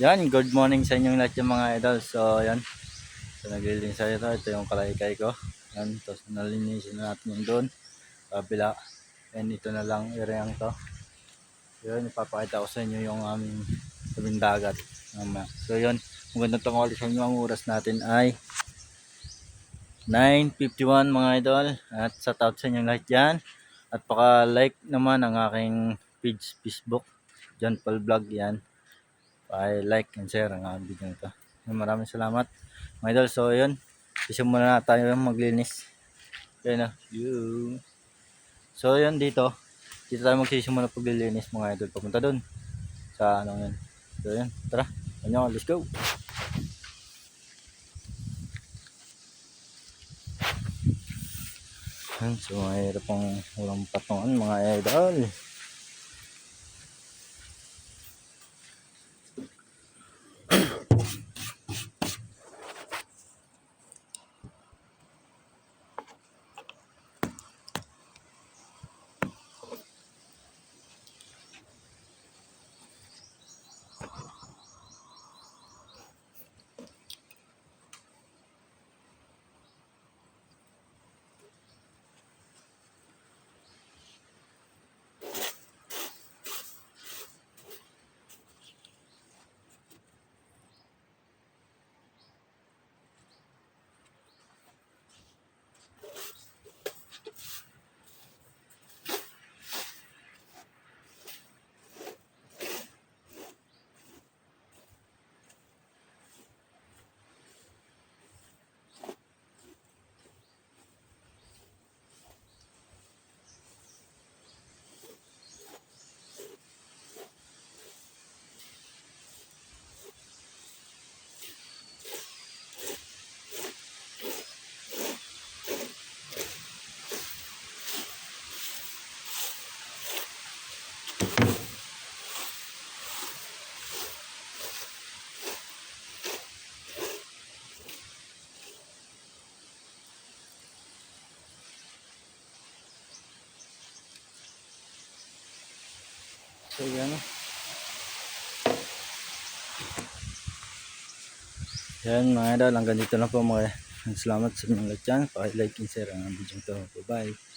Yan, good morning sa inyong lahat yung mga idol. So, yan. So, naglilinis tayo ito. Ito yung kalaykay ko. Yan, tapos nalinisin na natin yung doon. Kabila. And ito na lang area to. Yun, ipapakita ko sa inyo yung aming tabing dagat. So, yun. Magandang tanghali sa inyo. Ang oras natin ay 9:51 mga idol. At sa out sa inyong lahat yan. At paka-like naman ang aking page Facebook. John Paul Vlog yan. I-like and share ang aming video nito. Maraming salamat mga idol. So yun, isimula na tayo maglinis. Yun na. So yun, dito tayo magsisimula paglilinis mga idol. Papunta dun sa anong yun. So yun, tara, let's go. So mahirap pang walang patungan mga idol. So yan. Yan mga idol, hanggang dito lang po mga. Salamat sa inyong lahat dyan. Paki-like and share ang video ito. Bye bye.